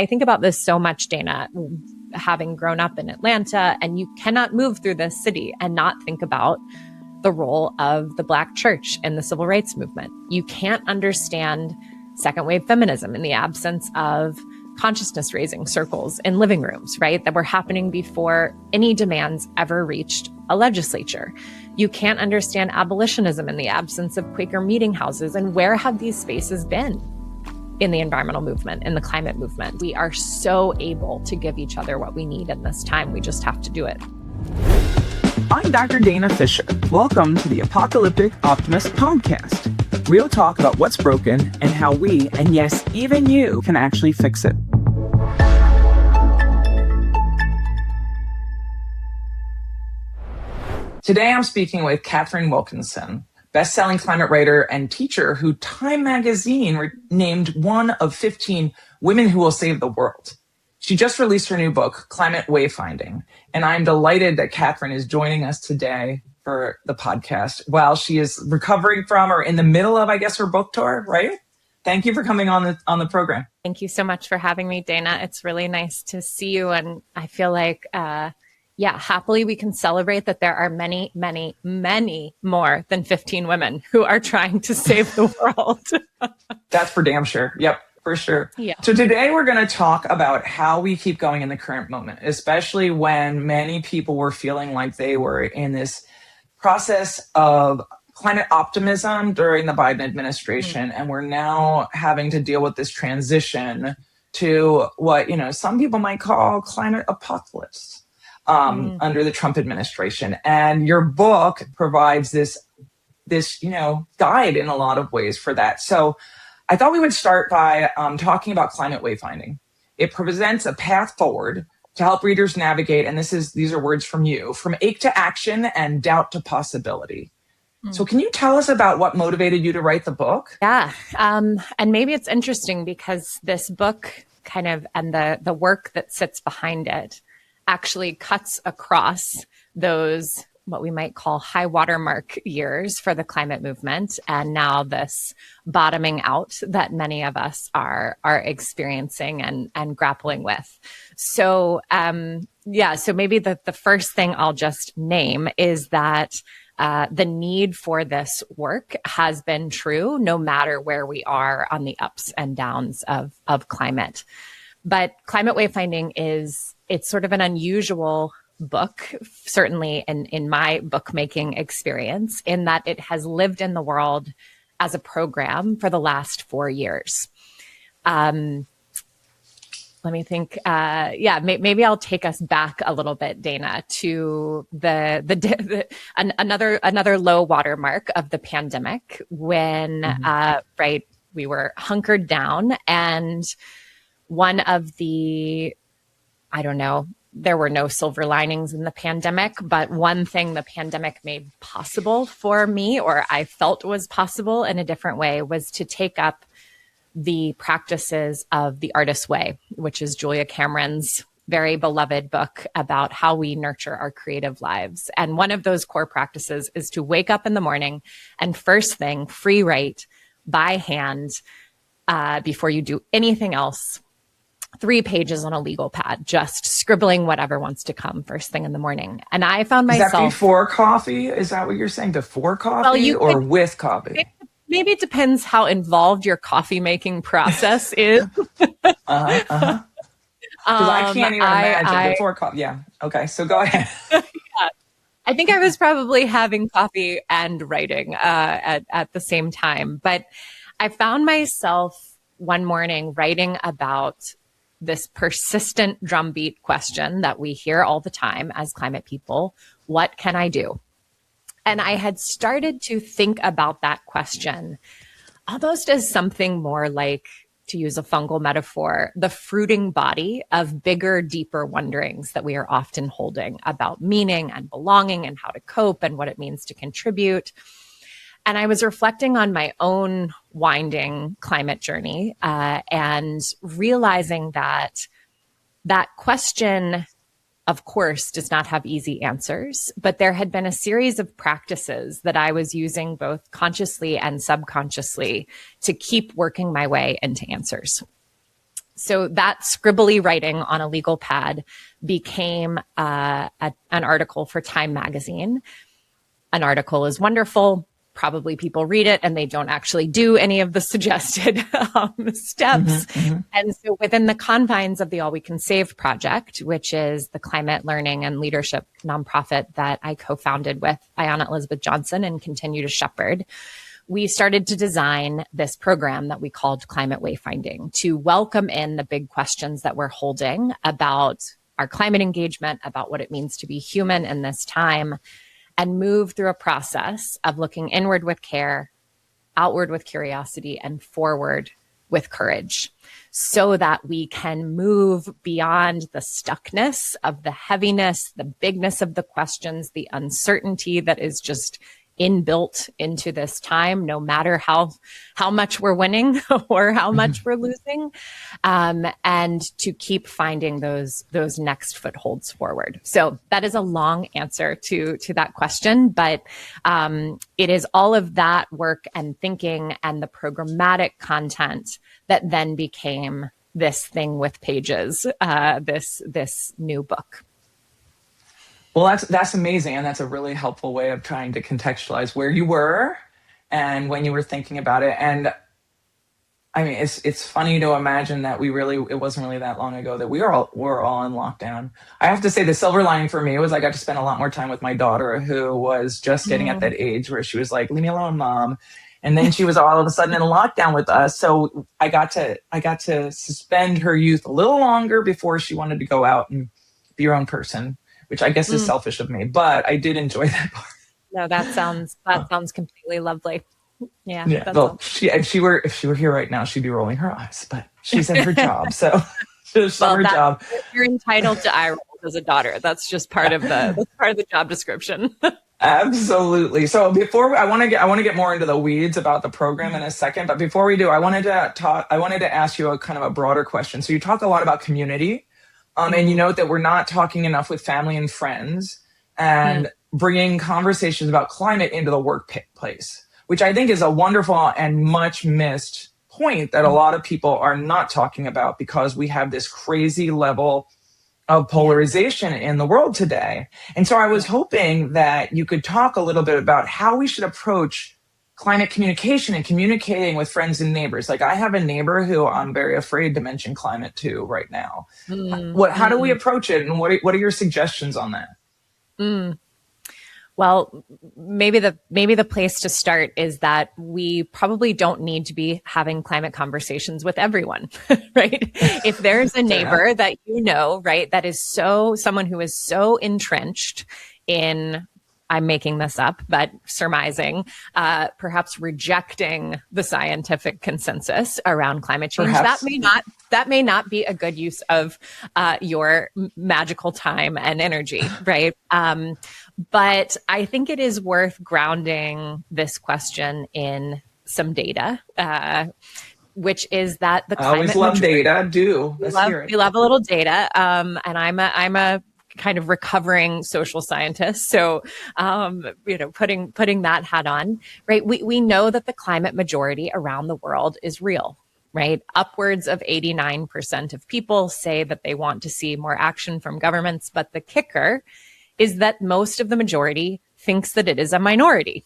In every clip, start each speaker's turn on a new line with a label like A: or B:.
A: I think about this so much, Dana, having grown up in Atlanta, and you cannot move through this city and not think about the role of the Black church in the civil rights movement. You can't understand second wave feminism in the absence of consciousness raising circles in living rooms, right? That were happening before any demands ever reached a legislature. You can't understand abolitionism in the absence of Quaker meeting houses. And where have these spaces been in the environmental movement, in the climate movement? We are so able to give each other what we need in this time. We just have to do it.
B: I'm Dr. Dana Fisher. Welcome to the Apocalyptic Optimist podcast. Real talk about what's broken and how we, and yes, even you, can actually fix it. Today I'm speaking with Katharine Wilkinson, best-selling climate writer and teacher who Time magazine named one of 15 women who will save the world. She just released her new book, Climate Wayfinding, and I'm delighted that Katharine is joining us today for the podcast while she is recovering from or in the middle of, I guess, her book tour, right? Thank you for coming on the program.
A: Thank you so much for having me, Dana. It's really nice to see you. And I feel like, happily we can celebrate that there are many, many, many more than 15 women who are trying to save the world.
B: That's for damn sure. Yep. For sure.
A: Yeah.
B: So today we're going to talk about how we keep going in the current moment, especially when many people were feeling like they were in this process of climate optimism during the Biden administration. And we're now having to deal with this transition to what, some people might call climate apocalypse under the Trump administration. And your book provides this guide in a lot of ways for that. So I thought we would start by talking about climate wayfinding. It presents a path forward to help readers navigate, and these are words from you, from ache to action and doubt to possibility. So can you tell us about what motivated you to write the book?
A: Yeah, and maybe it's interesting because this book kind of, and the work that sits behind it actually cuts across those what we might call high watermark years for the climate movement, and now this bottoming out that many of us are experiencing and grappling with. So so maybe the first thing I'll just name is that the need for this work has been true no matter where we are on the ups and downs of climate. But climate wayfinding it's sort of an unusual book, certainly in my bookmaking experience, in that it has lived in the world as a program for the last 4 years. Let me think. Maybe I'll take us back a little bit, Dana, to another low watermark of the pandemic when we were hunkered down, and one of the there were no silver linings in the pandemic, but one thing the pandemic made possible for me, or I felt was possible in a different way, was to take up the practices of The Artist's Way, which is Julia Cameron's very beloved book about how we nurture our creative lives. And one of those core practices is to wake up in the morning and first thing, free write by hand before you do anything else. 3 pages on a legal pad, just scribbling whatever wants to come first thing in the morning. And I found myself— Is
B: that before coffee? Is that what you're saying? Before coffee or with coffee?
A: Maybe it depends how involved your coffee making process is.
B: Because I can't even imagine before coffee. Yeah. Okay. So go ahead.
A: I think I was probably having coffee and writing at the same time. But I found myself one morning writing about this persistent drumbeat question that we hear all the time as climate people: what can I do? And I had started to think about that question almost as something more like, to use a fungal metaphor, the fruiting body of bigger, deeper wonderings that we are often holding about meaning and belonging and how to cope and what it means to contribute. And I was reflecting on my own winding climate journey and realizing that question, of course, does not have easy answers, but there had been a series of practices that I was using both consciously and subconsciously to keep working my way into answers. So that scribbly writing on a legal pad became an article for Time magazine. An article is wonderful. Probably people read it and they don't actually do any of the suggested steps. And so within the confines of the All We Can Save project, which is the climate learning and leadership nonprofit that I co-founded with Ayanna Elizabeth Johnson and continue to shepherd, we started to design this program that we called Climate Wayfinding to welcome in the big questions that we're holding about our climate engagement, about what it means to be human in this time, and move through a process of looking inward with care, outward with curiosity, and forward with courage, so that we can move beyond the stuckness of the heaviness, the bigness of the questions, the uncertainty that is just inbuilt into this time, no matter how much we're winning or how much we're losing, and to keep finding those next footholds forward. So that is a long answer to that question, but it is all of that work and thinking and the programmatic content that then became this thing with pages, this new book.
B: Well, that's amazing, and that's a really helpful way of trying to contextualize where you were and when you were thinking about it. And I mean, it's funny to imagine that it wasn't really that long ago that we're all in lockdown. I have to say, the silver lining for me was I got to spend a lot more time with my daughter, who was just getting at that age where she was like, "Leave me alone, Mom." And then she was all of a sudden in lockdown with us. So I got to suspend her youth a little longer before she wanted to go out and be her own person, which I guess is selfish of me, but I did enjoy that part.
A: No, that sounds completely lovely. Yeah.
B: Well, if she were here right now, she'd be rolling her eyes, but she's in her job. So her job.
A: You're entitled to eye rolls as a daughter. That's just part of the job description.
B: Absolutely. So I want to get more into the weeds about the program in a second, but before we do, I wanted to ask you a kind of a broader question. So you talk a lot about community. And you note that we're not talking enough with family and friends and bringing conversations about climate into the workplace, which I think is a wonderful and much missed point that a lot of people are not talking about, because we have this crazy level of polarization in the world today. And so I was hoping that you could talk a little bit about how we should approach climate communication and communicating with friends and neighbors. Like, I have a neighbor who I'm very afraid to mention climate to right now. How do we approach it, and what are your suggestions on that?
A: Well, maybe the place to start is that we probably don't need to be having climate conversations with everyone, right? If there's a neighbor that you know, right, that is someone who is so entrenched in, I'm making this up, but surmising, perhaps rejecting the scientific concensus around climate change. Perhaps. That may not be a good use of your magical time and energy, right? But I think it is worth grounding this question in some data, which is that the climate. I always
B: love data.
A: We love a little data, and I'm a kind of recovering social scientist. So, putting that hat on, right? We know that the climate majority around the world is real, right? Upwards of 89% of people say that they want to see more action from governments. But the kicker is that most of the majority thinks that it is a minority,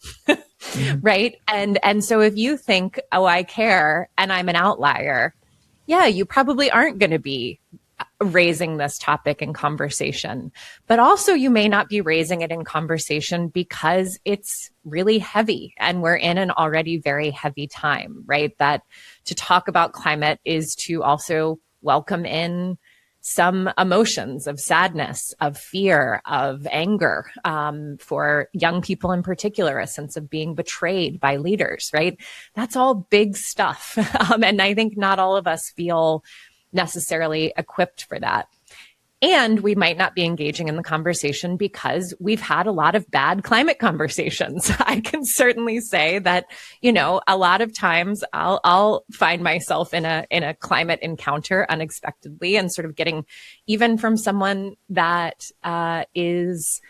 A: right? And so if you think, oh, I care and I'm an outlier, yeah, you probably aren't going to be raising this topic in conversation, but also you may not be raising it in conversation because it's really heavy and we're in an already very heavy time, right? That to talk about climate is to also welcome in some emotions of sadness, of fear, of anger, for young people in particular, a sense of being betrayed by leaders, right? That's all big stuff. And I think not all of us feel necessarily equipped for that. And we might not be engaging in the conversation because we've had a lot of bad climate conversations. I can certainly say that, a lot of times I'll find myself in a climate encounter unexpectedly and sort of getting, even from someone that is,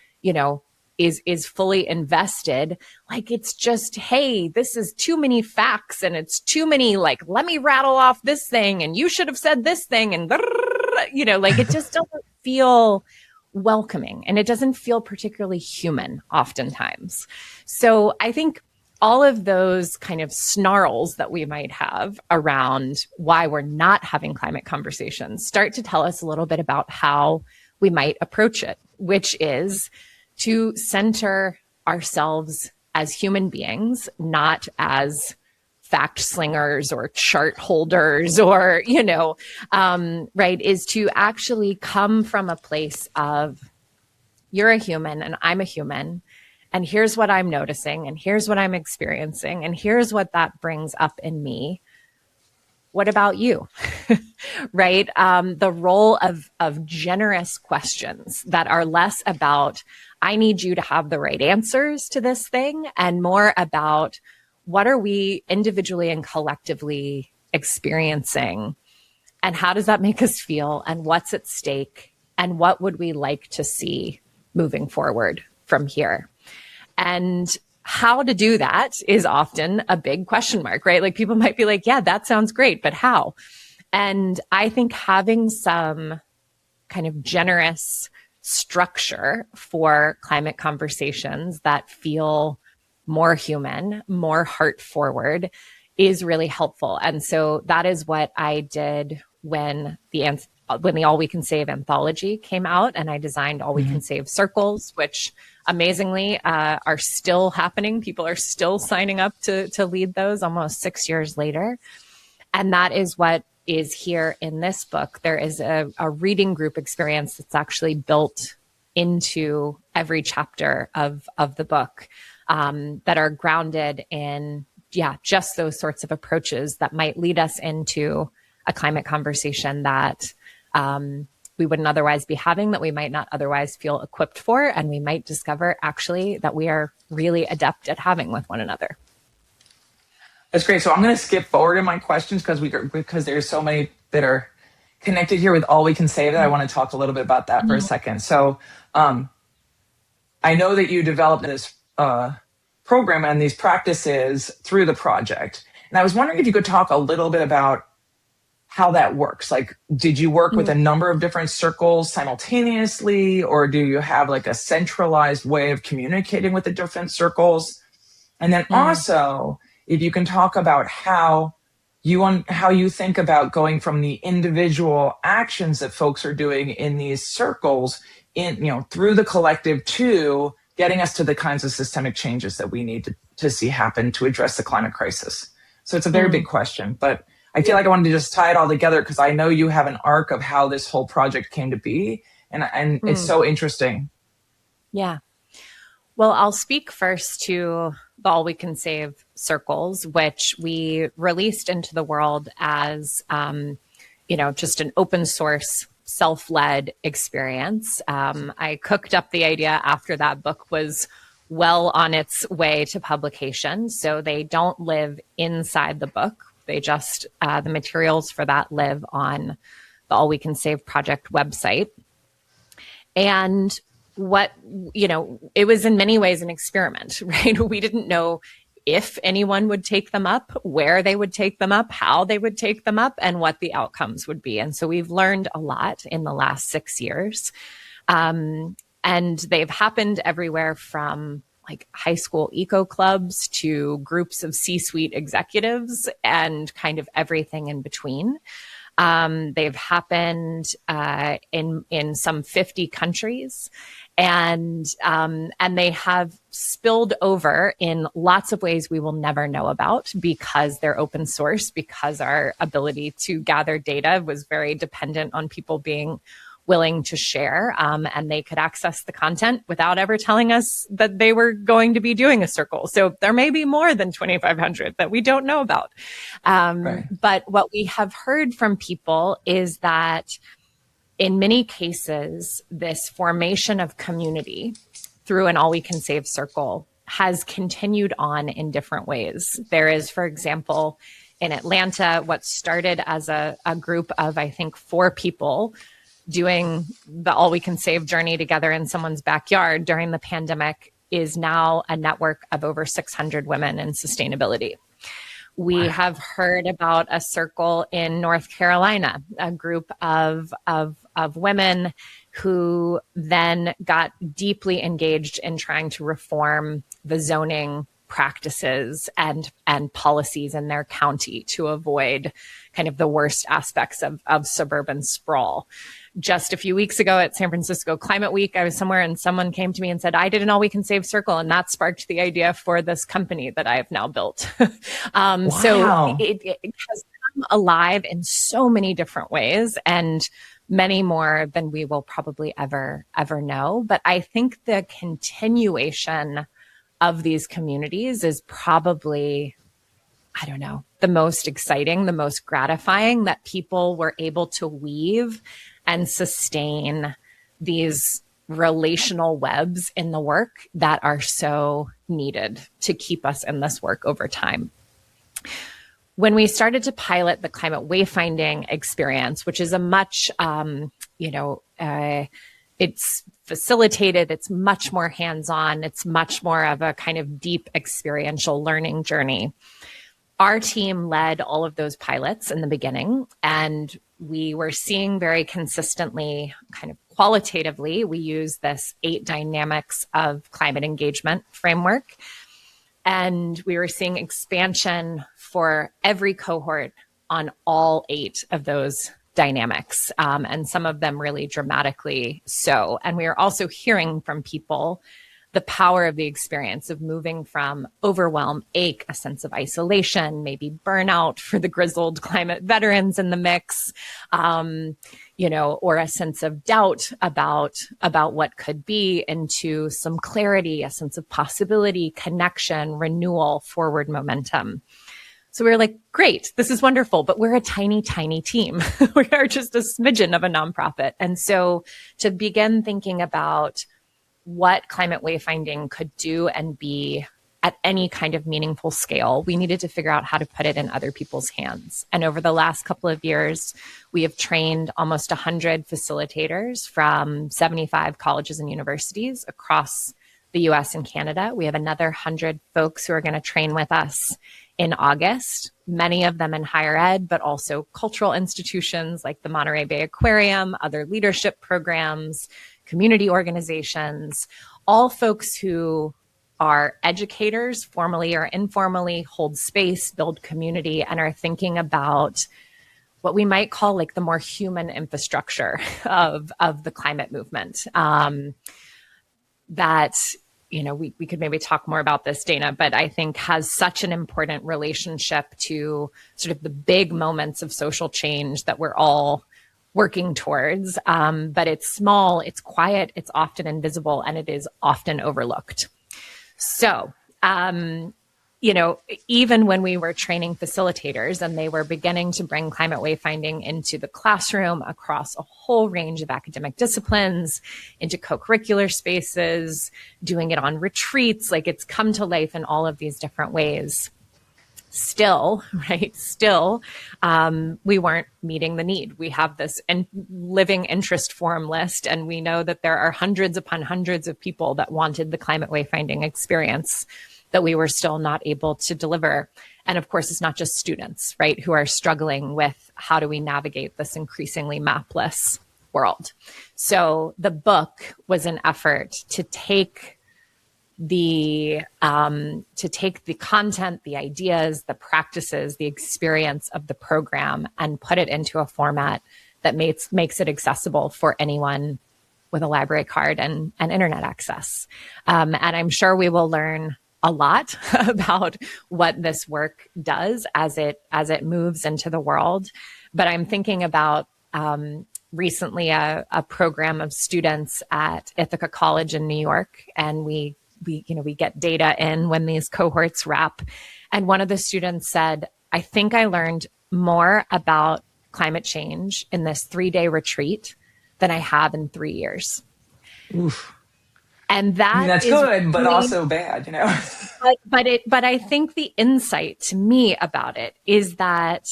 A: is fully invested. Like, it's just, hey, this is too many facts, and it's too many, like, let me rattle off this thing, and you should have said this thing, and like, it just doesn't feel welcoming, and it doesn't feel particularly human oftentimes. So I think all of those kind of snarls that we might have around why we're not having climate conversations start to tell us a little bit about how we might approach it, which is to center ourselves as human beings, not as fact slingers or chart holders or, right, is to actually come from a place of, you're a human and I'm a human, and here's what I'm noticing, and here's what I'm experiencing, and here's what that brings up in me. What about you? Right? The role of generous questions that are less about, I need you to have the right answers to this thing, and more about, what are we individually and collectively experiencing? And how does that make us feel? And what's at stake? And what would we like to see moving forward from here? And how to do that is often a big question mark, right? Like, people might be like, yeah, that sounds great, but how? And I think having some kind of generous structure for climate conversations that feel more human, more heart forward, is really helpful. And so that is what I did when the All We Can Save anthology came out, and I designed All We Can Save circles, which amazingly are still happening. People are still signing up to lead those almost 6 years later. And that is what is here in this book. There is a reading group experience that's actually built into every chapter of the book, that are grounded in, just those sorts of approaches that might lead us into a climate conversation that we wouldn't otherwise be having, that we might not otherwise feel equipped for, and we might discover actually that we are really adept at having with one another.
B: That's great. So I'm going to skip forward in my questions because there's so many that are connected here with All We Can Save that I want to talk a little bit about that for a second. So I know that you developed this program and these practices through the project. And I was wondering if you could talk a little bit about how that works. Like, did you work with a number of different circles simultaneously, or do you have like a centralized way of communicating with the different circles? And then also, if you can talk about how you think about going from the individual actions that folks are doing in these circles through the collective to getting us to the kinds of systemic changes that we need to see happen to address the climate crisis. So it's a very big question, but I feel like I wanted to just tie it all together because I know you have an arc of how this whole project came to be, and it's so interesting.
A: Yeah. Well, I'll speak first to the All We Can Save circles, which we released into the world as, just an open source, self-led experience. I cooked up the idea after that book was well on its way to publication. So they don't live inside the book. They just, the materials for that live on the All We Can Save project website. And it was in many ways an experiment, right? We didn't know if anyone would take them up, where they would take them up, how they would take them up, and what the outcomes would be. And so we've learned a lot in the last 6 years. And they've happened everywhere from like high school eco clubs to groups of C-suite executives and kind of everything in between. They've happened in some 50 countries, and they have spilled over in lots of ways we will never know about because they're open source, because our ability to gather data was very dependent on people being willing to share, and they could access the content without ever telling us that they were going to be doing a circle. So there may be more than 2,500 that we don't know about. Right. But what we have heard from people is that in many cases, this formation of community through an All We Can Save circle has continued on in different ways. There is, for example, in Atlanta, what started as a group of, I think, 4 people doing the All We Can Save journey together in someone's backyard during the pandemic is now a network of over 600 women in sustainability. We have heard about a circle in North Carolina, a group of women who then got deeply engaged in trying to reform the zoning practices and policies in their county to avoid kind of the worst aspects of suburban sprawl. Just a few weeks ago at San Francisco Climate Week, I was somewhere and someone came to me and said, I did an All We Can Save circle, and that sparked the idea for this company that I have now built.
B: Wow.
A: So it has come alive in so many different ways, and many more than we will probably ever know. But I think the continuation of these communities is probably, I don't know, the most exciting, the most gratifying, that people were able to weave and sustain these relational webs in the work that are so needed to keep us in this work over time. When we started to pilot the climate wayfinding experience, which is a much, it's facilitated, it's much more hands-on, it's much more of a kind of deep experiential learning journey. Our team led all of those pilots in the beginning, and we were seeing very consistently, kind of qualitatively, we use this 8 dynamics of climate engagement framework. And we were seeing expansion for every cohort on all 8 of those dynamics, and some of them really dramatically so. And we are also hearing from people the power of the experience of moving from overwhelm, ache, a sense of isolation, maybe burnout for the grizzled climate veterans in the mix, or a sense of doubt about what could be, into some clarity, a sense of possibility, connection, renewal, forward momentum. So we were like, great, this is wonderful, but we're a tiny, tiny team. We are just a smidgen of a nonprofit. And so to begin thinking about what climate wayfinding could do and be at any kind of meaningful scale, we needed to figure out how to put it in other people's hands. And over the last couple of years, we have trained almost 100 facilitators from 75 colleges and universities across the US and Canada. We have another 100 folks who are going to train with us in August, many of them in higher ed, but also cultural institutions like the Monterey Bay Aquarium, other leadership programs, community organizations, all folks who are educators, formally or informally, hold space, build community, and are thinking about what we might call like the more human infrastructure of the climate movement. That, we could maybe talk more about this, Dana, but I think has such an important relationship to sort of the big moments of social change that we're all working towards. But it's small, it's quiet, it's often invisible, and it is often overlooked. So, even when we were training facilitators and they were beginning to bring climate wayfinding into the classroom across a whole range of academic disciplines, into co-curricular spaces, doing it on retreats, like it's come to life in all of these different ways. Still, we weren't meeting the need. We have this living interest form list, and we know that there are hundreds upon hundreds of people that wanted the climate wayfinding experience that we were still not able to deliver. And of course, it's not just students, right, who are struggling with how do we navigate this increasingly mapless world. So the book was an effort to take the content, the ideas, the practices, the experience of the program and put it into a format that makes it accessible for anyone with a library card and internet access. And I'm sure we will learn a lot about what this work does as it moves into the world. But I'm thinking about recently a program of students at Ithaca College in New York, and we get data in when these cohorts wrap. And one of the students said, I think I learned more about climate change in this 3-day retreat than I have in 3 years.
B: Oof.
A: And that's
B: good, but also bad,
A: But I think the insight to me about it is that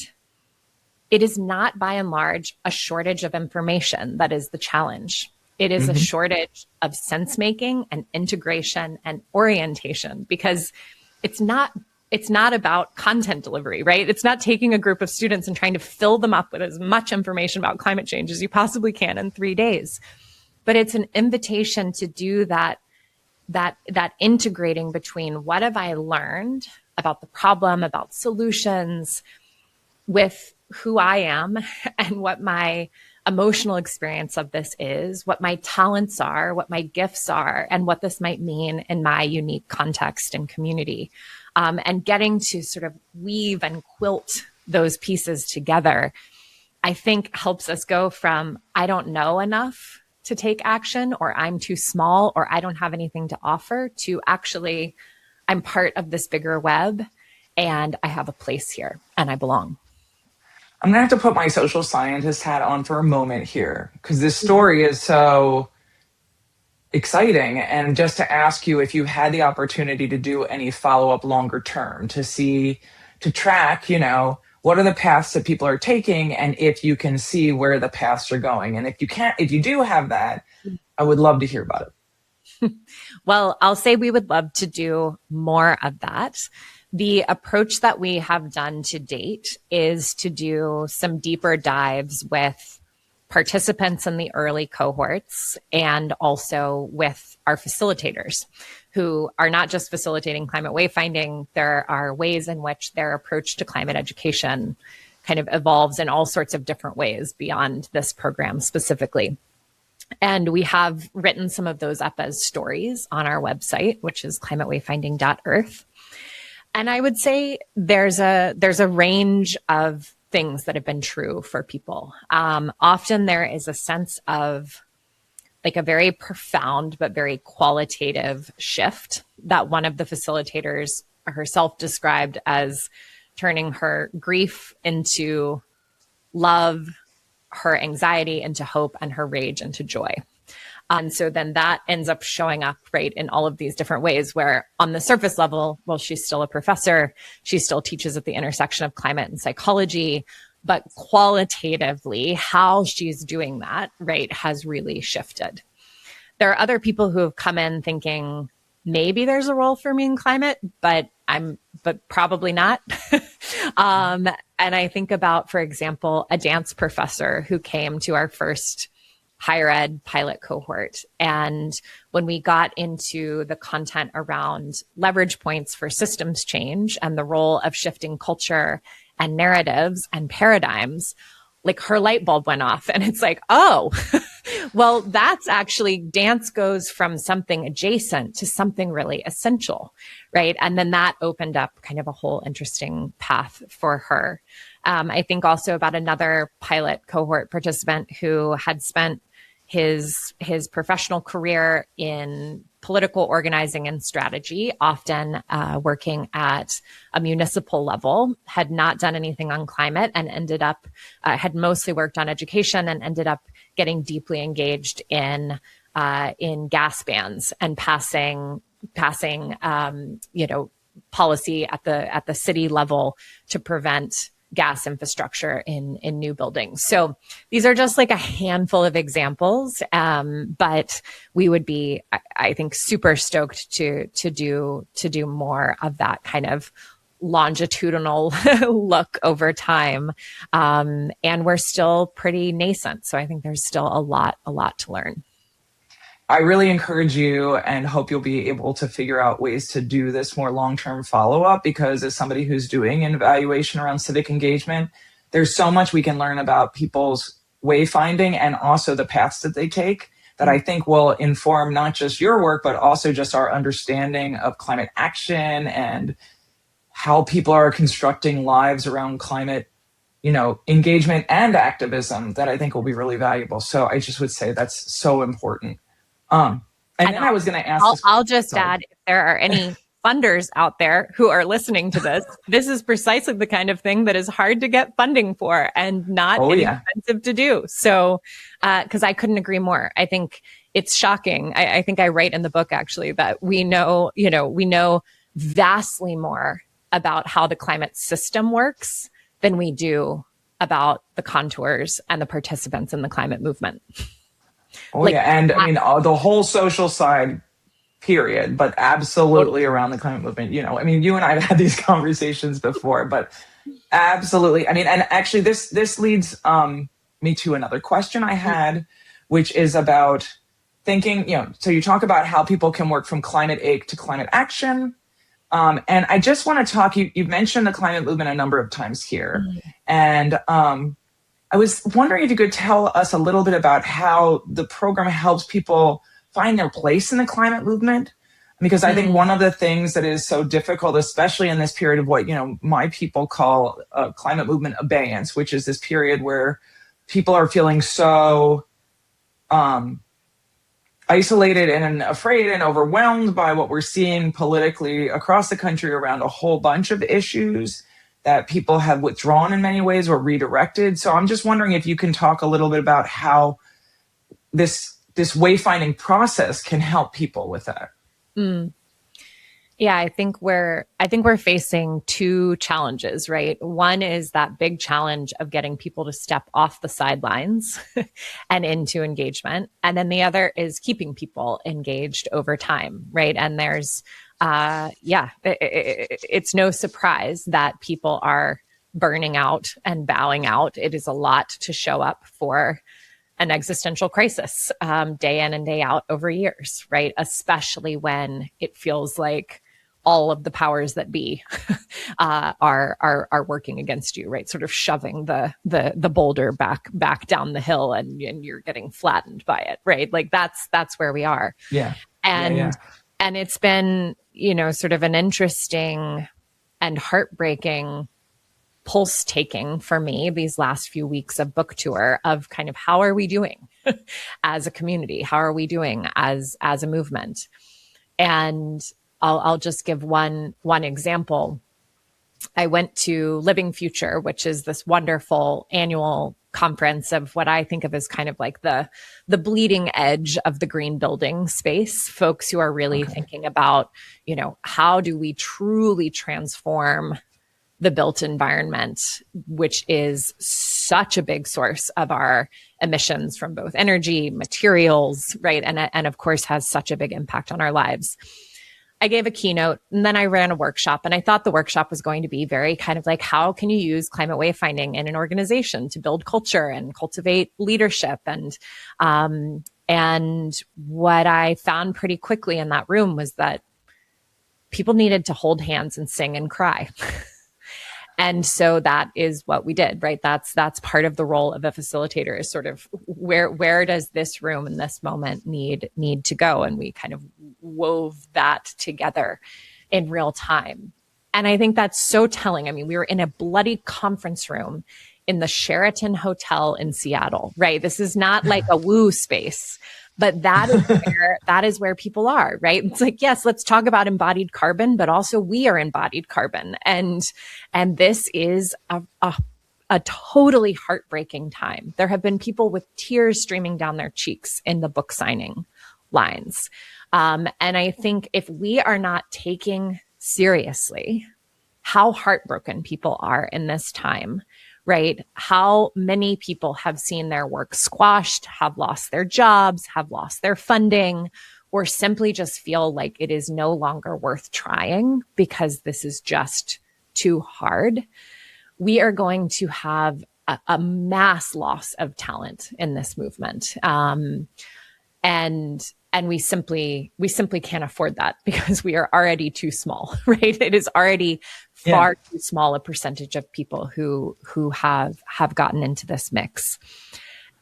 A: it is not by and large a shortage of information that is the challenge. It is a shortage of sense making and integration and orientation, because it's not about content delivery, right? It's not taking a group of students and trying to fill them up with as much information about climate change as you possibly can in 3 days. But it's an invitation to do that integrating between what have I learned about the problem, about solutions, with who I am and what my emotional experience of this is, what my talents are, what my gifts are, and what this might mean in my unique context and community. And getting to sort of weave and quilt those pieces together, I think helps us go from, I don't know enough to take action, or I'm too small, or I don't have anything to offer, to actually, I'm part of this bigger web and I have a place here and I belong.
B: I'm going to have to put my social scientist hat on for a moment here, because this story is so exciting. And just to ask you if you had the opportunity to do any follow-up longer term to track, what are the paths that people are taking, and if you can see where the paths are going. And if you do have that, I would love to hear about it.
A: Well, I'll say we would love to do more of that. The approach that we have done to date is to do some deeper dives with participants in the early cohorts, and also with our facilitators, who are not just facilitating climate wayfinding. There are ways in which their approach to climate education kind of evolves in all sorts of different ways beyond this program specifically. And we have written some of those up as stories on our website, which is climatewayfinding.earth. And I would say there's a range of things that have been true for people. Often there is a sense of like a very profound but very qualitative shift that one of the facilitators herself described as turning her grief into love, her anxiety into hope, and her rage into joy. And so then that ends up showing up, right, in all of these different ways, where on the surface level, well, she's still a professor. She still teaches at the intersection of climate and psychology. But qualitatively, how she's doing that, right, has really shifted. There are other people who have come in thinking, maybe there's a role for me in climate, but probably not. And I think about, for example, a dance professor who came to our first higher ed pilot cohort. And when we got into the content around leverage points for systems change and the role of shifting culture and narratives and paradigms, like her light bulb went off, and it's like, oh, well, that's actually, dance goes from something adjacent to something really essential, right? And then that opened up kind of a whole interesting path for her. I think also about another pilot cohort participant who had spent his professional career in political organizing and strategy, often working at a municipal level, had not done anything on climate, and ended up, had mostly worked on education, and ended up getting deeply engaged in gas bans and passing policy at the city level to prevent gas infrastructure in new buildings. So these are just like a handful of examples, but we would be, I think, super stoked to do more of that kind of longitudinal look over time. And we're still pretty nascent, so I think there's still a lot to learn.
B: I really encourage you and hope you'll be able to figure out ways to do this more long-term follow-up, because as somebody who's doing an evaluation around civic engagement, there's so much we can learn about people's wayfinding and also the paths that they take that I think will inform not just your work, but also just our understanding of climate action and how people are constructing lives around climate, engagement and activism, that I think will be really valuable. So I just would say that's so important. And then I was going to ask.
A: I'll just add, if there are any funders out there who are listening to this, this is precisely the kind of thing that is hard to get funding for and not inexpensive to do. So, because I couldn't agree more. I think it's shocking. I think I write in the book actually that we know vastly more about how the climate system works than we do about the contours and the participants in the climate movement.
B: Oh, like, yeah. And I mean, the whole social side, period, but absolutely around the climate movement. You know, I mean, you and I have had these conversations before, but absolutely. I mean, and actually this leads me to another question I had, which is about thinking, you know, so you talk about how people can work from climate ache to climate action. And I just want to talk, you've mentioned the climate movement a number of times here. And I was wondering if you could tell us a little bit about how the program helps people find their place in the climate movement. Because I think one of the things that is so difficult, especially in this period of what, you know, my people call climate movement abeyance, which is this period where people are feeling so isolated and afraid and overwhelmed by what we're seeing politically across the country around a whole bunch of issues that people have withdrawn in many ways or redirected. So I'm just wondering if you can talk a little bit about how this wayfinding process can help people with that.
A: Yeah, I think we're facing two challenges, right? One is that big challenge of getting people to step off the sidelines and into engagement. And then the other is keeping people engaged over time, right? And there's, it's no surprise that people are burning out and bowing out. It is a lot to show up for an existential crisis day in and day out over years, right? Especially when it feels like all of the powers that be are working against you, right? Sort of shoving the boulder back down the hill, and you're getting flattened by it, right? Like that's where we are.
B: Yeah.
A: And it's been, you know, sort of an interesting and heartbreaking pulse taking for me these last few weeks of book tour of kind of how are we doing as a community? How are we doing as a movement? And I'll just give one example. I went to Living Future, which is this wonderful annual conference of what I think of as kind of like the bleeding edge of the green building space, folks who are really thinking about, you know, how do we truly transform the built environment, which is such a big source of our emissions from both energy, materials, right? And of course has such a big impact on our lives. I gave a keynote and then I ran a workshop, and I thought the workshop was going to be very kind of like, how can you use climate wayfinding in an organization to build culture and cultivate leadership? And what I found pretty quickly in that room was that people needed to hold hands and sing and cry. And so that is what we did, right? That's part of the role of a facilitator, is sort of where does this room in this moment need to go? And we kind of wove that together in real time. And I think that's so telling. I mean, we were in a bloody conference room in the Sheraton Hotel in Seattle, right? This is not like a woo space, but that is where people are, right? It's like, yes, let's talk about embodied carbon, but also we are embodied carbon. And this is a totally heartbreaking time. There have been people with tears streaming down their cheeks in the book signing lines. And I think if we are not taking seriously how heartbroken people are in this time, right? How many people have seen their work squashed, have lost their jobs, have lost their funding, or simply just feel like it is no longer worth trying because this is just too hard. We are going to have a mass loss of talent in this movement. And we simply can't afford that because we are already too small, right? It is already far too small a percentage of people who have gotten into this mix.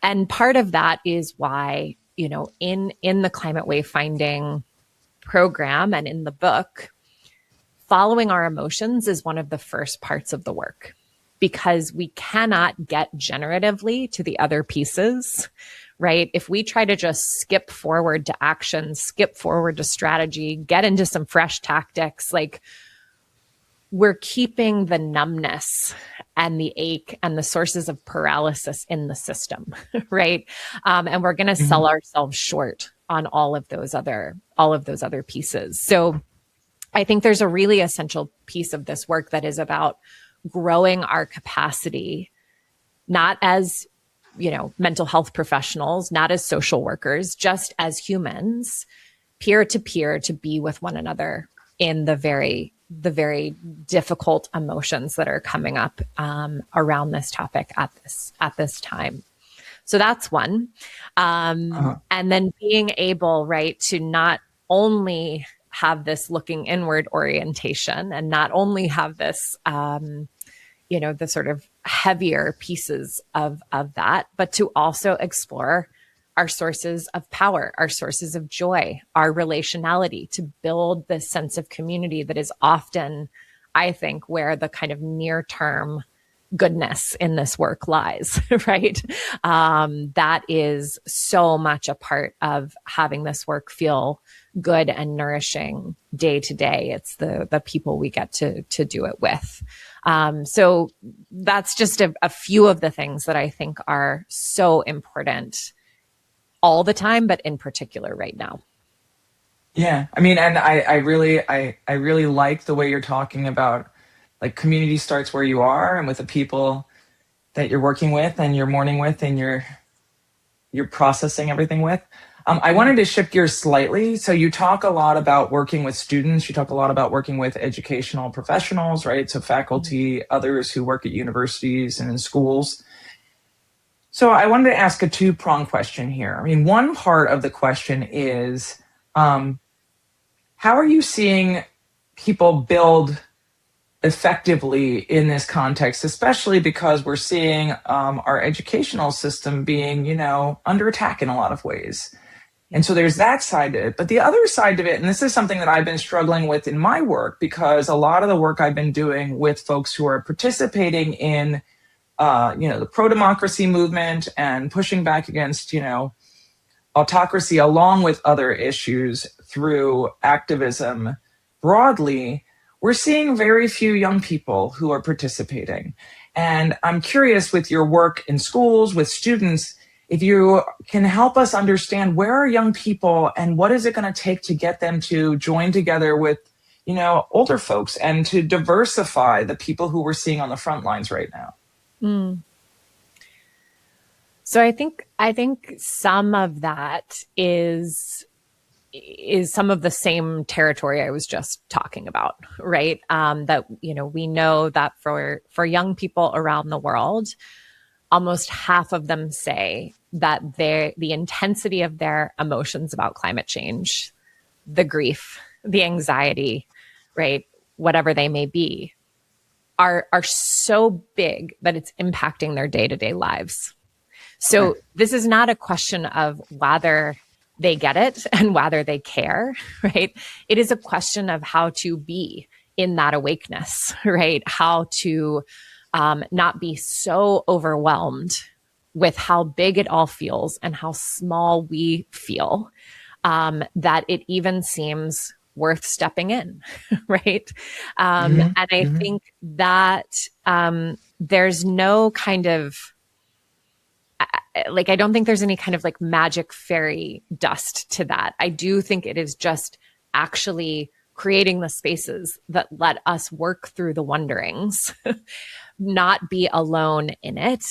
A: And part of that is why, you know, in the climate wayfinding program and in the book, following our emotions is one of the first parts of the work, because we cannot get generatively to the other pieces, right? If we try to just skip forward to action, skip forward to strategy, get into some fresh tactics, like we're keeping the numbness and the ache and the sources of paralysis in the system, right? And we're going to sell ourselves short on all of those other pieces. So I think there's a really essential piece of this work that is about growing our capacity not as, mental health professionals, not as social workers, just as humans, peer to peer, to be with one another in the very difficult emotions that are coming up around this topic at this time. So that's one. And then being able, right, to not only have this looking inward orientation and not only have this, the sort of heavier pieces of that, but to also explore our sources of power, our sources of joy, our relationality, to build this sense of community that is often, I think, where the kind of near term goodness in this work lies, right? That is so much a part of having this work feel good and nourishing day to day. It's the people we get to do it with. So that's just a few of the things that I think are so important all the time, but in particular right now.
B: Yeah. I mean, and I really like the way you're talking about, like, community starts where you are and with the people that you're working with and you're mourning with and you're processing everything with. I wanted to shift gears slightly. So you talk a lot about working with students. You talk a lot about working with educational professionals, right? So faculty, others who work at universities and in schools. So I wanted to ask a two-pronged question here. I mean, one part of the question is, how are you seeing people build effectively in this context, especially because we're seeing our educational system being, under attack in a lot of ways? And so there's that side of it. But the other side of it, and this is something that I've been struggling with in my work, because a lot of the work I've been doing with folks who are participating in, the pro-democracy movement and pushing back against, autocracy, along with other issues through activism broadly, we're seeing very few young people who are participating. And I'm curious, with your work in schools, with students, if you can help us understand, where are young people and what is it going to take to get them to join together with, older folks and to diversify the people who we're seeing on the front lines right now?
A: So I think some of that is some of the same territory I was just talking about, right? That, we know that for young people around the world, almost half of them say that the intensity of their emotions about climate change, the grief, the anxiety, right, whatever they may be, are so big that it's impacting their day-to-day lives. So this is not a question of whether they get it and whether they care, right? It is a question of how to be in that awakeness, right? How to not be so overwhelmed with how big it all feels and how small we feel, that it even seems worth stepping in, right? And I think that there's no kind of, I don't think there's any kind of magic fairy dust to that. I do think it is just actually creating the spaces that let us work through the wonderings, not be alone in it.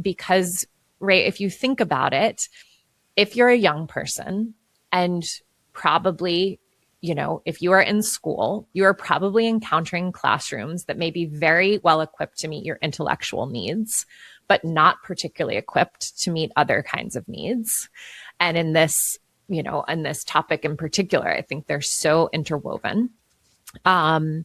A: Because, right, if you think about it, if you're a young person and probably, if you are in school, you are probably encountering classrooms that may be very well equipped to meet your intellectual needs, but not particularly equipped to meet other kinds of needs. And in this, in this topic in particular, I think they're so interwoven. And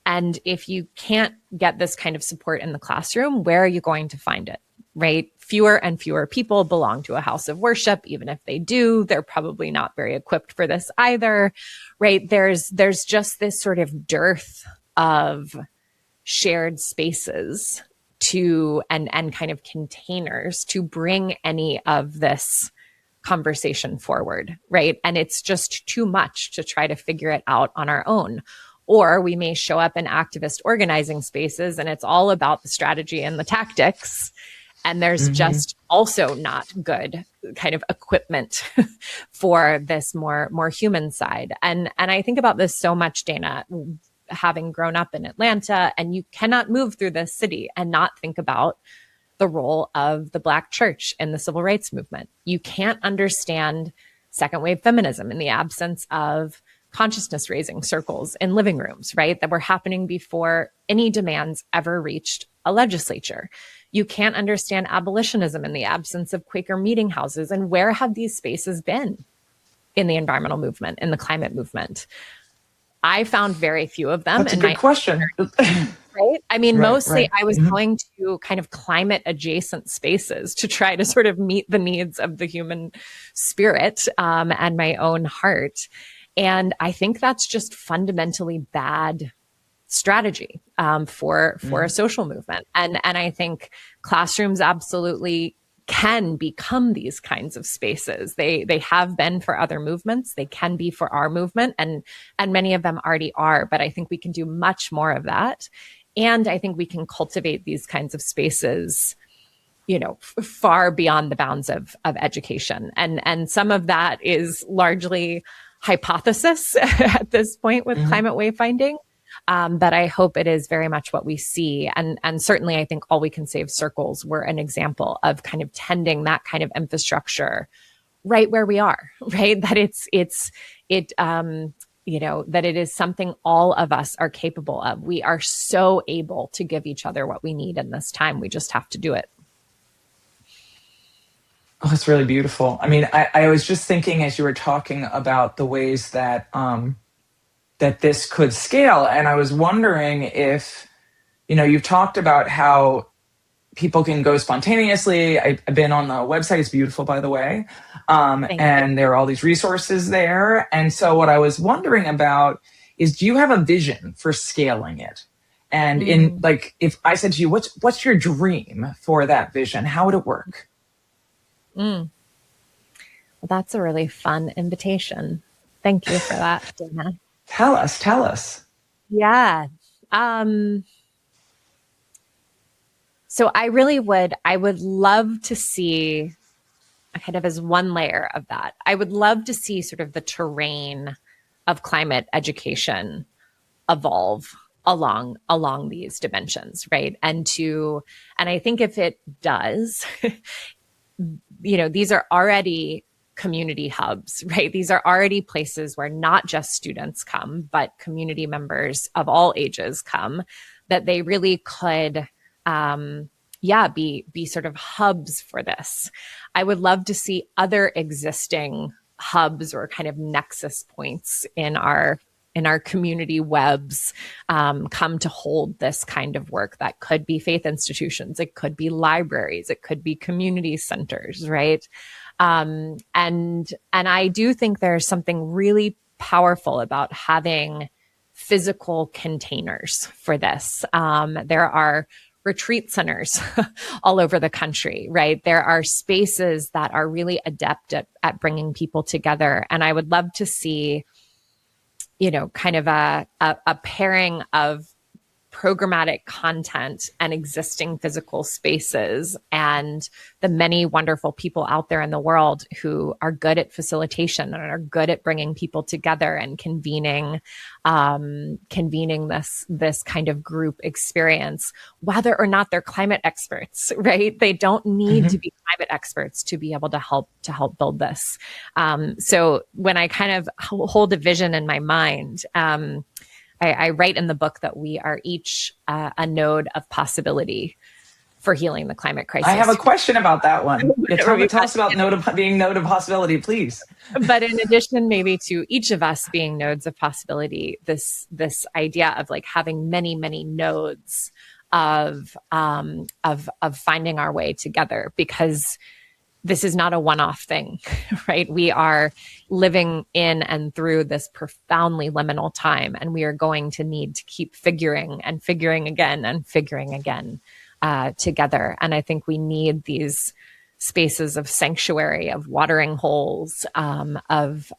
A: if you can't get this kind of support in the classroom, where are you going to find it, right? Fewer and fewer people belong to a house of worship. Even if they do, they're probably not very equipped for this either, right? There's just this sort of dearth of shared spaces and kind of containers to bring any of this conversation forward, right? And it's just too much to try to figure it out on our own. Or we may show up in activist organizing spaces and it's all about the strategy and the tactics. And there's just also not good kind of equipment for this more human side. And I think about this so much, Dana, having grown up in Atlanta, and you cannot move through this city and not think about the role of the Black church in the civil rights movement. You can't understand second wave feminism in the absence of consciousness raising circles in living rooms, right? That were happening before any demands ever reached a legislature. You can't understand abolitionism in the absence of Quaker meeting houses. And where have these spaces been in the environmental movement, in the climate movement? I found very few of them.
B: That's a good question.
A: Right? I mean, mostly
B: right.
A: I was going to kind of climate adjacent spaces to try to sort of meet the needs of the human spirit and my own heart. And I think that's just fundamentally bad strategy for a social movement. And I think classrooms absolutely can become these kinds of spaces. They have been for other movements. They can be for our movement, and many of them already are. But I think we can do much more of that. And I think we can cultivate these kinds of spaces, you know, far beyond the bounds of education. And some of that is largely hypothesis at this point with climate wayfinding. But I hope it is very much what we see. And certainly I think All We Can Save circles were an example of kind of tending that kind of infrastructure right where we are, right? That you know, that it is something all of us are capable of. We are so able to give each other what we need in this time. We just have to do it.
B: Oh, that's really beautiful. I mean, I was just thinking as you were talking about the ways that that this could scale, and I was wondering if, you know, you've talked about how people can go spontaneously. I've been on the website. It's beautiful, by the way. And there are all these resources there. And so what I was wondering about is, do you have a vision for scaling it? And in like, if I said to you, what's your dream for that vision? How would it work?
A: Well, that's a really fun invitation. Thank you for that, Dana.
B: Tell us.
A: Yeah. So I would love to see, kind of as one layer of that, I would love to see sort of the terrain of climate education evolve along these dimensions, right? And I think if it does, you know, these are already community hubs, right? These are already places where not just students come, but community members of all ages come, that they really could be sort of hubs for this. I would love to see other existing hubs or kind of nexus points in our community webs come to hold this kind of work. That could be faith institutions, it could be libraries, it could be community centers, right? And I do think there's something really powerful about having physical containers for this. There are retreat centers all over the country, right? There are spaces that are really adept at bringing people together. And I would love to see, you know, kind of a pairing of programmatic content and existing physical spaces, and the many wonderful people out there in the world who are good at facilitation and are good at bringing people together and convening this kind of group experience, whether or not they're climate experts, right? They don't need to be climate experts to be able to help build this. So when I kind of hold a vision in my mind, I write in the book that we are each a node of possibility for healing the climate crisis.
B: I have a question about that one. Tell us about being node of possibility, please.
A: But in addition, maybe to each of us being nodes of possibility, this idea of like having many, many nodes of finding our way together, because this is not a one-off thing, right? We are living in and through this profoundly liminal time, and we are going to need to keep figuring again together. And I think we need these spaces of sanctuary, of watering holes, of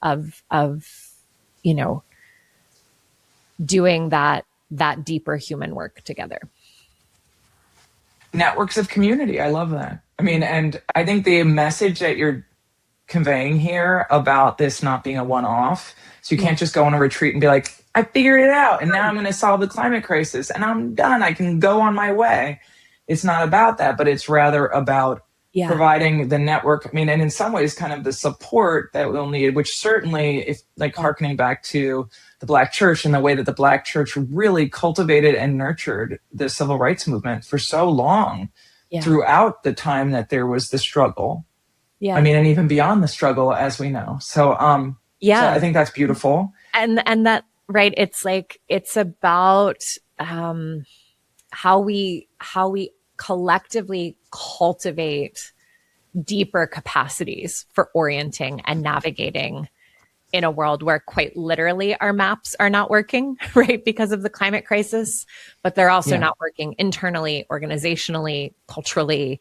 A: you know, doing that deeper human work together.
B: Networks of community. I love that. I mean, and I think the message that you're conveying here about this not being a one-off. So you can't just go on a retreat and be like, I figured it out and now I'm going to solve the climate crisis and I'm done. I can go on my way. It's not about that, but it's rather about providing the network. I mean, and in some ways, kind of the support that we'll need, which certainly, if like harkening back to the Black church and the way that the Black church really cultivated and nurtured the civil rights movement for so long throughout the time that there was the struggle. I mean, and even beyond the struggle, as we know. So, so I think that's beautiful.
A: And that, right. It's like, it's about, how we collectively cultivate deeper capacities for orienting and navigating in a world where quite literally our maps are not working, right? Because of the climate crisis, but they're also not working internally, organizationally, culturally.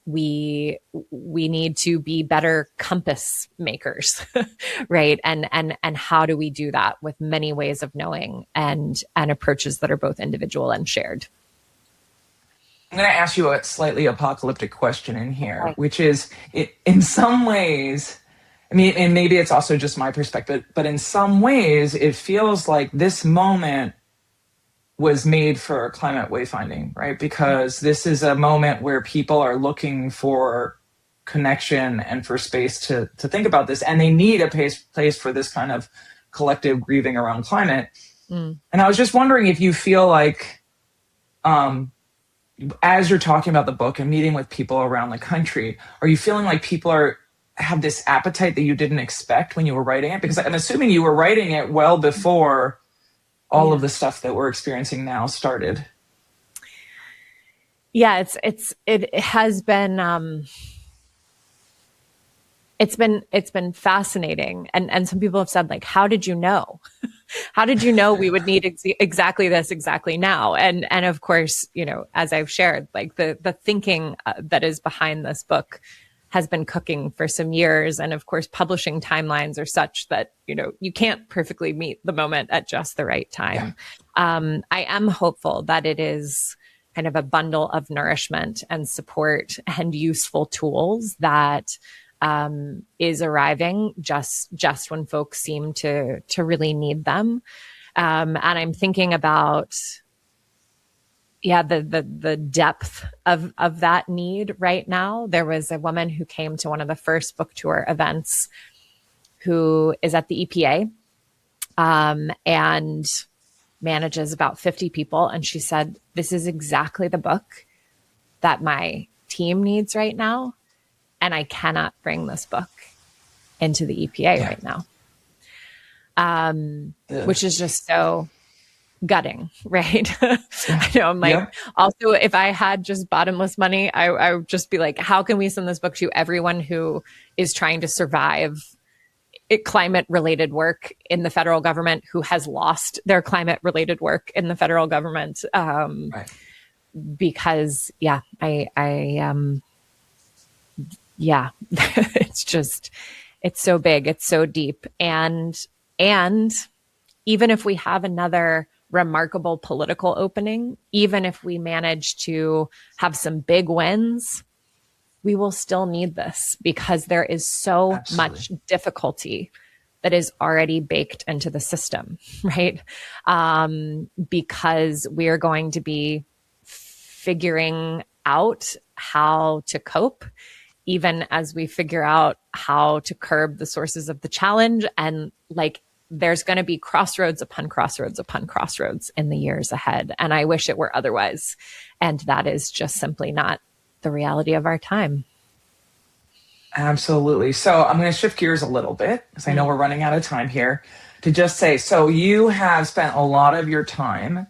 A: We need to be better compass makers, right? And how do we do that with many ways of knowing and approaches that are both individual and shared?
B: I'm going to ask you a slightly apocalyptic question in here, which is, in some ways, I mean, and maybe it's also just my perspective, but in some ways, it feels like this moment was made for climate wayfinding, right? Because this is a moment where people are looking for connection and for space to think about this, and they need a place for this kind of collective grieving around climate. And I was just wondering if you feel like, as you're talking about the book and meeting with people around the country, are you feeling like people have this appetite that you didn't expect when you were writing it? Because I'm assuming you were writing it well before all of the stuff that we're experiencing now started.
A: Yeah, it has been, it's been fascinating. And some people have said, like, how did you know? How did you know we would need exactly this exactly now? And of course, you know, as I've shared, like the thinking that is behind this book has been cooking for some years. And of course, publishing timelines are such that, you know, you can't perfectly meet the moment at just the right time. I am hopeful that it is kind of a bundle of nourishment and support and useful tools that is arriving just when folks seem to really need them. And I'm thinking about, the depth of that need right now. There was a woman who came to one of the first book tour events who is at the EPA, and manages about 50 people. And she said, this is exactly the book that my team needs right now. And I cannot bring this book into the EPA right now. Which is just so gutting, right? I know, I'm like, also, if I had just bottomless money, I would just be like, how can we send this book to everyone who is trying to survive climate-related work in the federal government, who has lost their climate-related work in the federal government? Because, it's so big, it's so deep. And even if we have another remarkable political opening, even if we manage to have some big wins, we will still need this because there is so much difficulty that is already baked into the system, right? Because we are going to be figuring out how to cope, even as we figure out how to curb the sources of the challenge. And like, there's going to be crossroads upon crossroads upon crossroads in the years ahead. And I wish it were otherwise. And that is just simply not the reality of our time.
B: Absolutely. So I'm going to shift gears a little bit, because I know we're running out of time here, to just say, so you have spent a lot of your time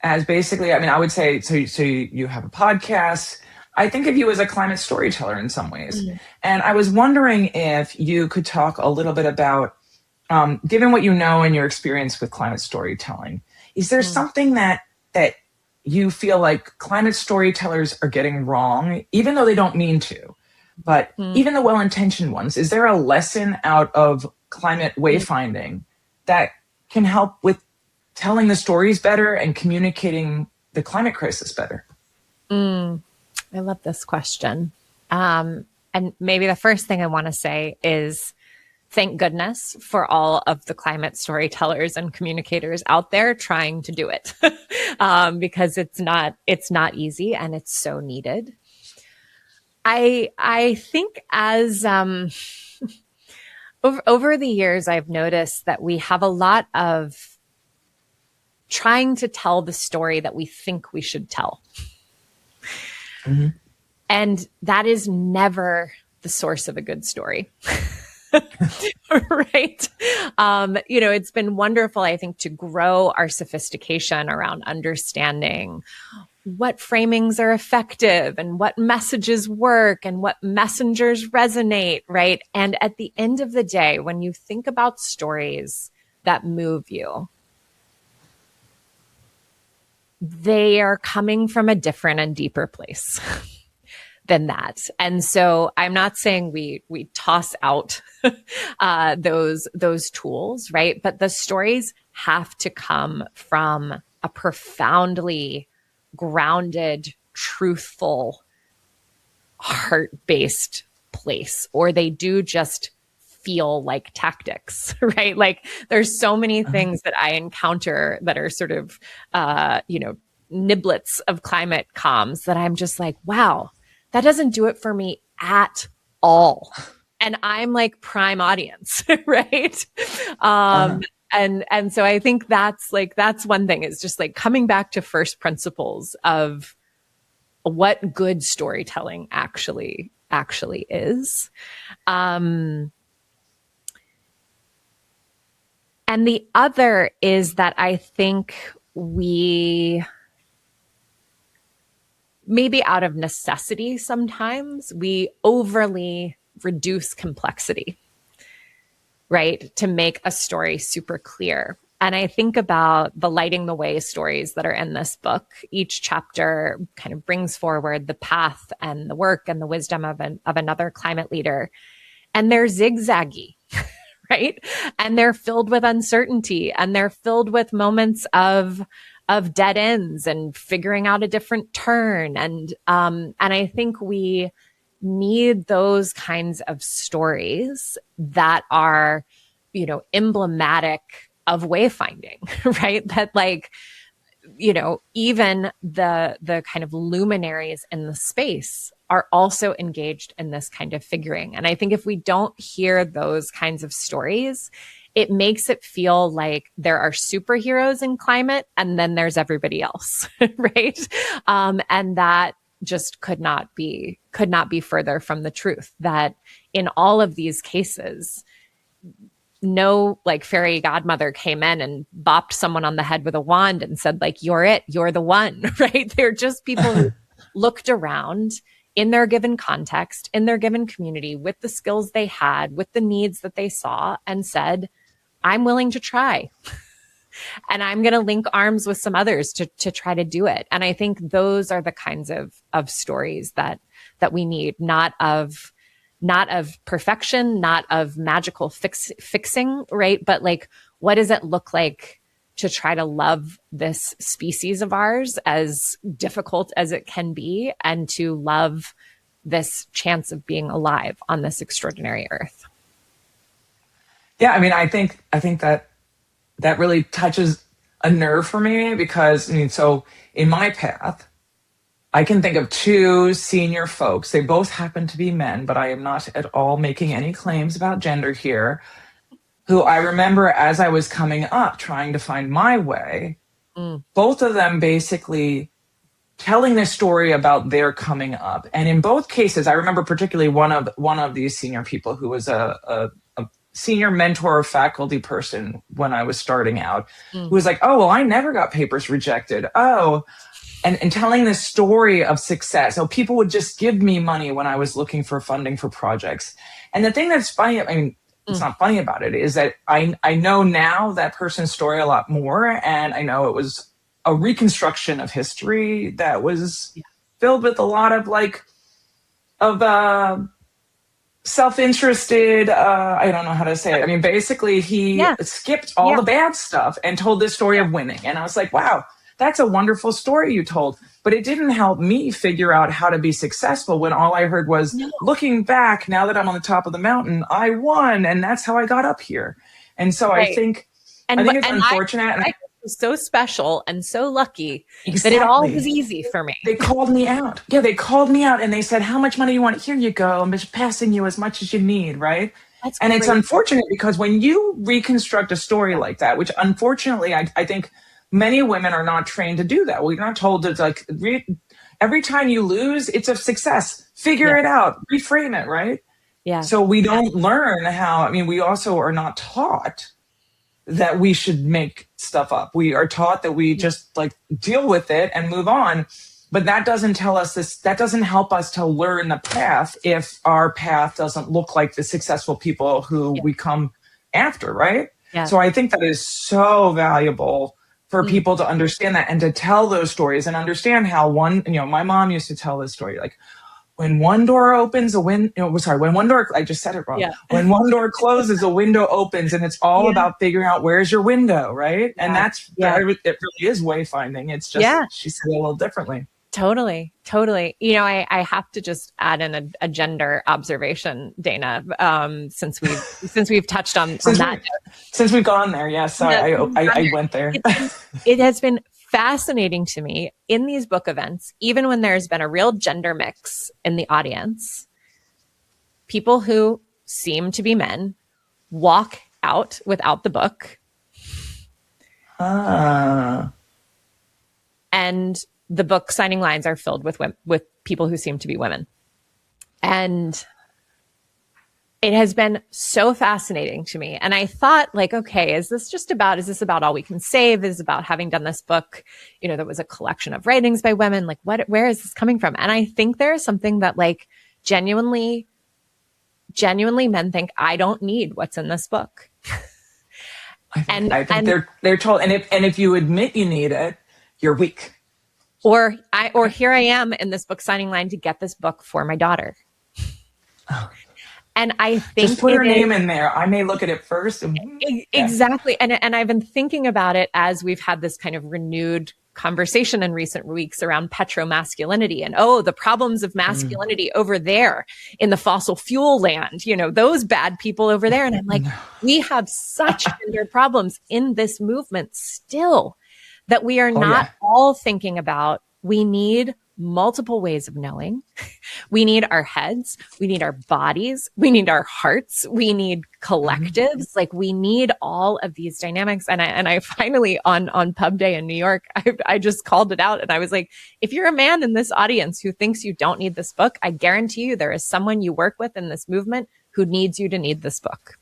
B: as basically, I mean, I would say, so you have a podcast. I think of you as a climate storyteller in some ways. And I was wondering if you could talk a little bit about, given what you know and your experience with climate storytelling, is there something that you feel like climate storytellers are getting wrong, even though they don't mean to, but even the well-intentioned ones? Is there a lesson out of climate wayfinding that can help with telling the stories better and communicating the climate crisis better?
A: I love this question. And maybe the first thing I want to say is thank goodness for all of the climate storytellers and communicators out there trying to do it, because it's not easy and it's so needed. I think as over the years, I've noticed that we have a lot of trying to tell the story that we think we should tell. Mm-hmm. And that is never the source of a good story. Right. It's been wonderful, I think, to grow our sophistication around understanding what framings are effective and what messages work and what messengers resonate, right? And at the end of the day, when you think about stories that move you, they are coming from a different and deeper place than that. And so I'm not saying we toss out those tools, right? But the stories have to come from a profoundly grounded, truthful, heart-based place, or they do just feel like tactics, right? Like there's so many things that I encounter that are sort of, niblets of climate comms that I'm just like, wow, that doesn't do it for me at all. And I'm like prime audience, right? And so I think that's one thing, is just like coming back to first principles of what good storytelling actually is. And the other is that I think we, maybe out of necessity sometimes, we overly reduce complexity, right? To make a story super clear. And I think about the lighting the way stories that are in this book. Each chapter kind of brings forward the path and the work and the wisdom of another climate leader. And they're zigzaggy, right? And they're filled with uncertainty, and they're filled with moments of dead ends and figuring out a different turn. And I think we need those kinds of stories that are, emblematic of wayfinding, right? That even the kind of luminaries in the space are also engaged in this kind of figuring. And I think if we don't hear those kinds of stories, it makes it feel like there are superheroes in climate and then there's everybody else, right? And that just could not be further from the truth, that in all of these cases, no fairy godmother came in and bopped someone on the head with a wand and said you're the one, right? They're just people who looked around in their given context, in their given community, with the skills they had, with the needs that they saw, and said, I'm willing to try. And I'm going to link arms with some others to try to do it. And I think those are the kinds of stories that we need, not of perfection, not of magical fixing, right? But what does it look like to try to love this species of ours, as difficult as it can be, and to love this chance of being alive on this extraordinary earth?
B: Yeah, I mean, I think that really touches a nerve for me, because so in my path, I can think of two senior folks. They both happen to be men, but I am not at all making any claims about gender here, who I remember as I was coming up trying to find my way, both of them basically telling this story about their coming up. And in both cases, I remember particularly one of these senior people who was a senior mentor or faculty person when I was starting out, who was like, oh, well, I never got papers rejected. Oh, and telling this story of success. Oh, people would just give me money when I was looking for funding for projects. And the thing that's funny, I mean, it's not funny about it, is that I know now that person's story a lot more. And I know it was a reconstruction of history that was filled with a lot of self-interested, I don't know how to say it. I mean, basically he skipped all the bad stuff and told this story of winning. And I was like, wow, that's a wonderful story you told. but it didn't help me figure out how to be successful when all I heard was,
A: No.
B: looking back, now that I'm on the top of the mountain, I won. And that's how I got up here. And so I
A: Right.
B: think,
A: And
B: it's unfortunate.
A: I was so special and so lucky that it all
B: Exactly.
A: was easy for me.
B: They called me out. Yeah, they called me out and they said, how much money do you want? Here you go. I'm just passing you as much as you need, right?
A: That's
B: And
A: great.
B: it's unfortunate because when you reconstruct a story like that, which unfortunately I think many women are not trained to do that. We're not told to like every time you lose, it's a success. Figure it out, reframe it, right?
A: Yeah.
B: So we don't learn how, I mean, we also are not taught that we should make stuff up. We are taught that we just like deal with it and move on. But that doesn't tell us this, that doesn't help us to learn the path if our path doesn't look like the successful people who we come after, right?
A: Yeah.
B: So I think that is so valuable for people to understand that and to tell those stories and understand how one, my mom used to tell this story, like, when one door opens, when one door, I just said it wrong.
A: Yeah.
B: When one door closes, a window opens, and it's all about figuring out where's your window, right?
A: Yeah.
B: And it really is wayfinding. It's just, she said it a little differently.
A: Totally. I have to just add in a gender observation, Dana, since we've touched on that.
B: Since we've gone there, yes. Sorry, I went there.
A: It has been fascinating to me in these book events, even when there's been a real gender mix in the audience, people who seem to be men walk out without the book. And the book signing lines are filled with people who seem to be women. And it has been so fascinating to me. And I thought, like, okay, is this about all we can save? Is about having done this book, that was a collection of writings by women. Like, where is this coming from? And I think there is something that, like, genuinely men think, I don't need what's in this book.
B: I think they're told, and if you admit you need it, you're weak.
A: Or here I am in this book signing line to get this book for my daughter.
B: Oh.
A: And I think
B: just put her name in there. I may look at it first.
A: Exactly. And I've been thinking about it as we've had this kind of renewed conversation in recent weeks around petromasculinity and, the problems of masculinity over there in the fossil fuel land, those bad people over there. And I'm like, we have such gender problems in this movement still that we are not all thinking about. We need multiple ways of knowing. We need our heads. We need our bodies. We need our hearts. We need collectives. Like, we need all of these dynamics. And I finally on Pub Day in New York, I just called it out. And I was like, if you're a man in this audience who thinks you don't need this book, I guarantee you there is someone you work with in this movement who needs you to need this book.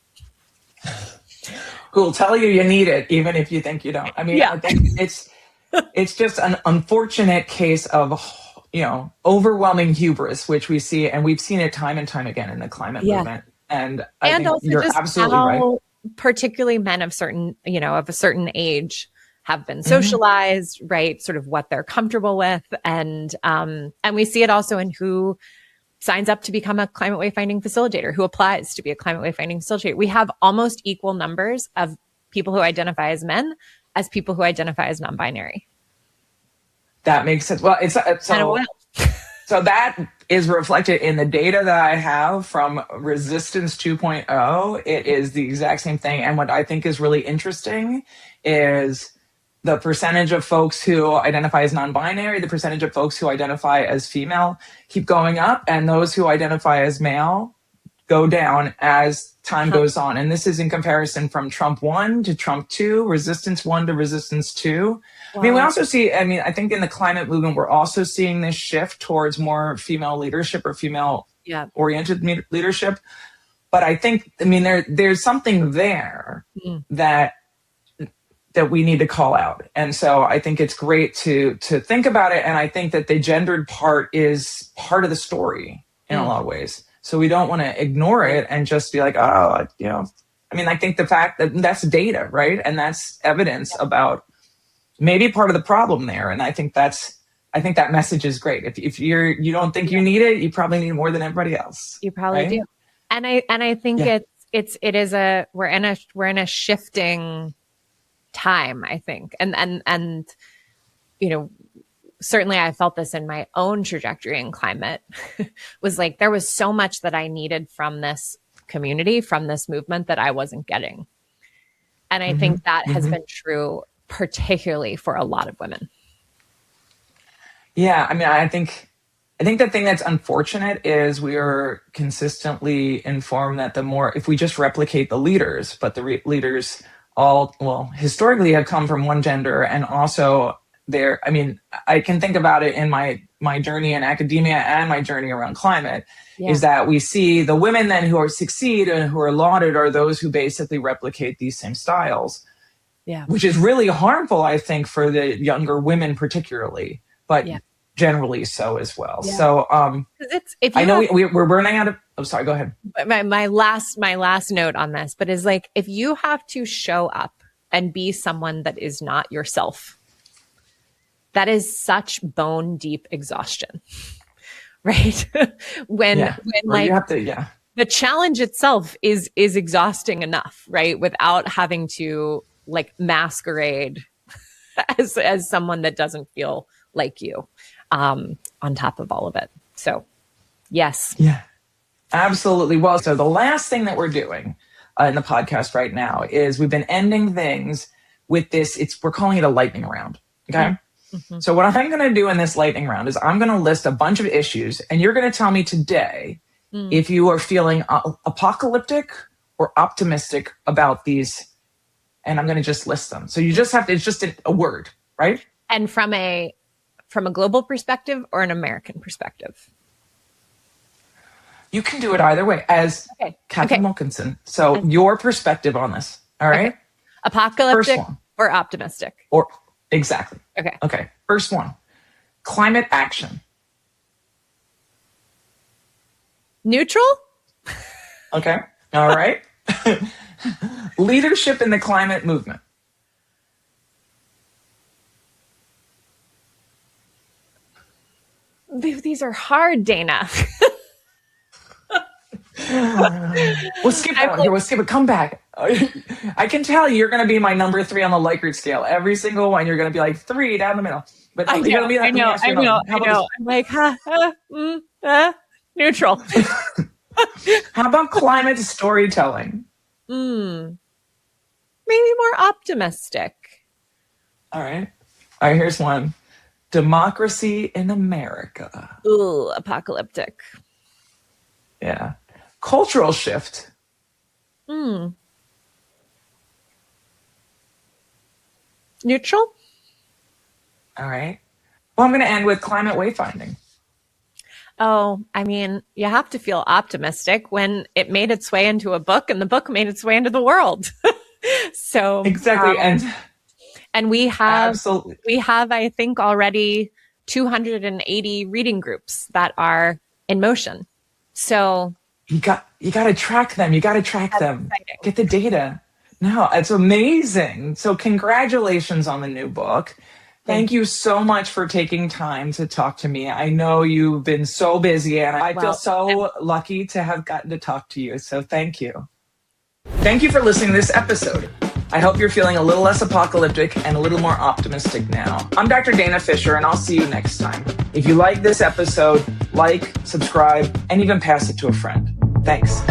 B: Who will tell you need it, even if you think you don't. I mean, I think it's just an unfortunate case of, overwhelming hubris, which we see, and we've seen it time and time again in the climate movement. And I think also you're absolutely right.
A: Particularly men of a certain age have been socialized, right? Sort of what they're comfortable with. And we see it also in who signs up to become a climate wayfinding facilitator, who applies to be a climate wayfinding facilitator. We have almost equal numbers of people who identify as men as people who identify as non-binary.
B: That makes sense. Well, so that is reflected in the data that I have from Resistance 2.0. It is the exact same thing. And what I think is really interesting is the percentage of folks who identify as non-binary, the percentage of folks who identify as female keep going up, and those who identify as male go down as time goes on. And this is in comparison from Trump 1 to Trump 2, Resistance 1 to Resistance 2. Wow. I mean, we also see, I think in the climate movement, we're also seeing this shift towards more female leadership or female-oriented leadership. But I think, there's something there that we need to call out. And so I think it's great to think about it. And I think that the gendered part is part of the story in a lot of ways. So we don't want to ignore it and just be like, I think the fact that that's data, right? And that's evidence about maybe part of the problem there. And I think that message is great. If you don't think you need it, you probably need more than everybody else.
A: You probably do. And I think we're in a shifting time, I think. And certainly I felt this in my own trajectory in climate, was like there was so much that I needed from this community, from this movement that I wasn't getting. And I think that has been true, particularly for a lot of women.
B: Yeah, I mean, I think the thing that's unfortunate is we are consistently informed that the more, if we just replicate the leaders, but the leaders all, well, historically have come from one gender, and also I mean, I can think about it in my journey in academia and my journey around climate, is that we see the women then who are succeed and who are lauded are those who basically replicate these same styles, which is really harmful, I think, for the younger women particularly, but generally so as well. Yeah. So I know we're burning out of, oh, sorry, go ahead.
A: My last note on this, but is like, if you have to show up and be someone that is not yourself, that is such bone deep exhaustion, right? when like you have to, the challenge itself is exhausting enough, right? Without having to like masquerade as someone that doesn't feel like you, on top of all of it. So yes.
B: Yeah, absolutely. Well, so the last thing that we're doing in the podcast right now is we've been ending things with this. We're calling it a lightning round. Okay. Mm-hmm. So what I'm going to do in this lightning round is I'm going to list a bunch of issues, and you're going to tell me today if you are feeling apocalyptic or optimistic about these, and I'm going to just list them. So you just have to, it's just a word, right?
A: And from a global perspective or an American perspective?
B: You can do it either way, as Katharine Wilkinson. So your perspective on this, all right?
A: Okay. Apocalyptic or optimistic?
B: Or exactly.
A: Okay.
B: First one, climate action.
A: Neutral?
B: Okay. All right. Leadership in the climate movement.
A: These are hard, Dana.
B: We'll skip it. We'll skip it. Come back. I can tell you're going to be my number 3 on the Likert scale. Every single one, you're going to be like 3 down the middle. But
A: I know. I'm like, neutral.
B: How about climate storytelling?
A: Maybe more optimistic.
B: All right, here's one. Democracy in America.
A: Ooh, apocalyptic.
B: Yeah. Cultural shift.
A: Neutral.
B: All right. Well, I'm going to end with climate wayfinding.
A: Oh, I mean, you have to feel optimistic when it made its way into a book and the book made its way into the world. So
B: exactly.
A: And we have, I think, already 280 reading groups that are in motion. So
B: you got to track them. You got to track them.
A: Exciting.
B: Get the data. No, it's amazing. So congratulations on the new book. Thank you so much for taking time to talk to me. I know you've been so busy, and I feel so lucky to have gotten to talk to you. So thank you. Thank you for listening to this episode. I hope you're feeling a little less apocalyptic and a little more optimistic now. I'm Dr. Dana Fisher, and I'll see you next time. If you like this episode, like, subscribe, and even pass it to a friend. Thanks.